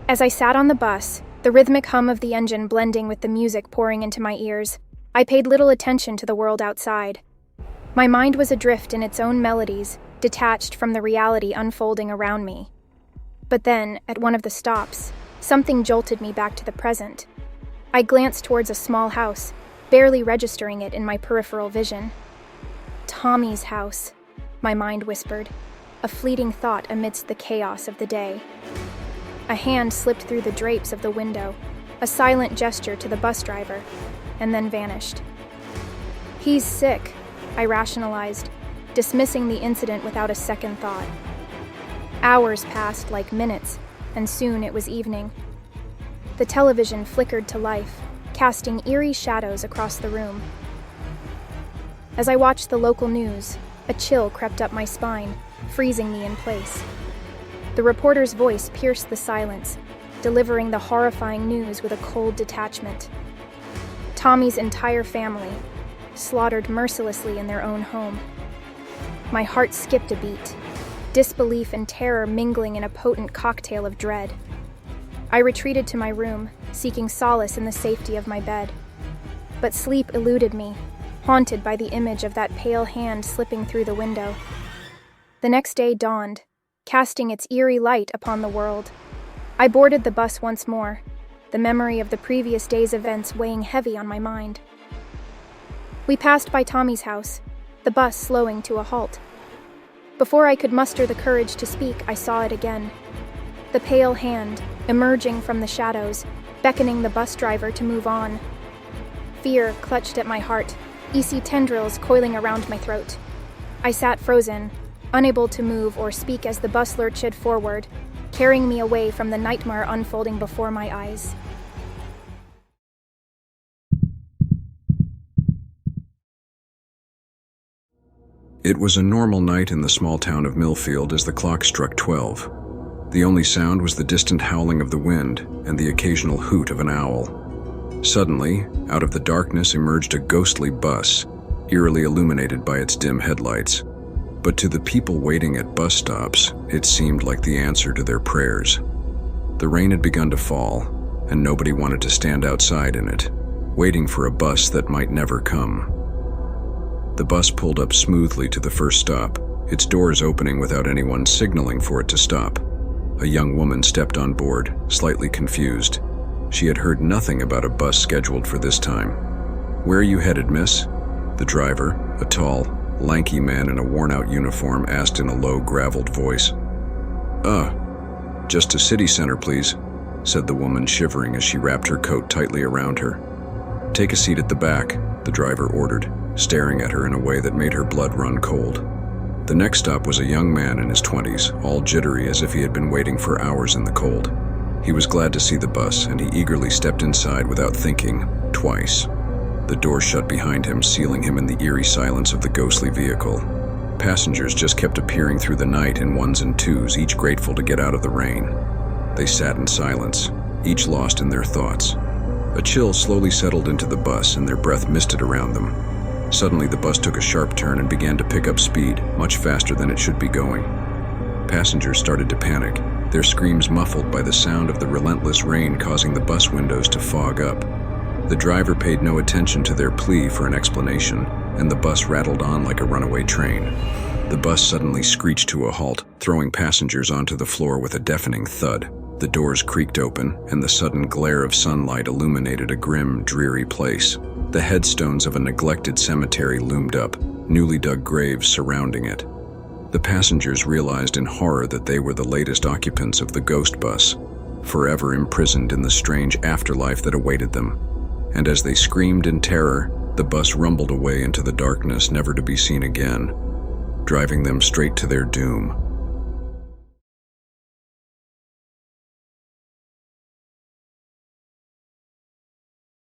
As I sat on the bus, the rhythmic hum of the engine blending with the music pouring into my ears, I paid little attention to the world outside. My mind was adrift in its own melodies, detached from the reality unfolding around me. But then, at one of the stops, something jolted me back to the present. I glanced towards a small house, barely registering it in my peripheral vision. Tommy's house, my mind whispered, a fleeting thought amidst the chaos of the day. A hand slipped through the drapes of the window, a silent gesture to the bus driver, and then vanished. He's sick, I rationalized, dismissing the incident without a second thought. Hours passed like minutes, and soon it was evening. The television flickered to life, casting eerie shadows across the room. As I watched the local news, a chill crept up my spine, freezing me in place. The reporter's voice pierced the silence, delivering the horrifying news with a cold detachment. Tommy's entire family, slaughtered mercilessly in their own home. My heart skipped a beat, disbelief and terror mingling in a potent cocktail of dread. I retreated to my room, seeking solace in the safety of my bed. But sleep eluded me, haunted by the image of that pale hand slipping through the window. The next day dawned, casting its eerie light upon the world. I boarded the bus once more, the memory of the previous day's events weighing heavy on my mind. We passed by Tommy's house, the bus slowing to a halt. Before I could muster the courage to speak, I saw it again. The pale hand, emerging from the shadows, beckoning the bus driver to move on. Fear clutched at my heart, icy tendrils coiling around my throat. I sat frozen, unable to move or speak as the bus lurched forward, carrying me away from the nightmare unfolding before my eyes. It was a normal night in the small town of Millfield as the clock struck 12. The only sound was the distant howling of the wind and the occasional hoot of an owl. Suddenly, out of the darkness emerged a ghostly bus, eerily illuminated by its dim headlights. But to the people waiting at bus stops, it seemed like the answer to their prayers. The rain had begun to fall, and nobody wanted to stand outside in it, waiting for a bus that might never come. The bus pulled up smoothly to the first stop, its doors opening without anyone signaling for it to stop. A young woman stepped on board, slightly confused. She had heard nothing about a bus scheduled for this time. "Where are you headed, miss?" The driver, a tall, lanky man in a worn-out uniform, asked in a low, graveled voice. Just to city center, please," said the woman, shivering as she wrapped her coat tightly around her. "Take a seat at the back," the driver ordered, staring at her in a way that made her blood run cold. The next stop was a young man in his 20s, all jittery as if he had been waiting for hours in the cold. He was glad to see the bus, and he eagerly stepped inside without thinking twice. The door shut behind him, sealing him in the eerie silence of the ghostly vehicle. Passengers just kept appearing through the night in ones and twos, each grateful to get out of the rain. They sat in silence, each lost in their thoughts. A chill slowly settled into the bus, and their breath misted around them. Suddenly, the bus took a sharp turn and began to pick up speed, much faster than it should be going. Passengers started to panic, their screams muffled by the sound of the relentless rain causing the bus windows to fog up. The driver paid no attention to their plea for an explanation, and the bus rattled on like a runaway train. The bus suddenly screeched to a halt, throwing passengers onto the floor with a deafening thud. The doors creaked open, and the sudden glare of sunlight illuminated a grim, dreary place. The headstones of a neglected cemetery loomed up, newly dug graves surrounding it. The passengers realized in horror that they were the latest occupants of the ghost bus, forever imprisoned in the strange afterlife that awaited them. And as they screamed in terror, the bus rumbled away into the darkness, never to be seen again, driving them straight to their doom.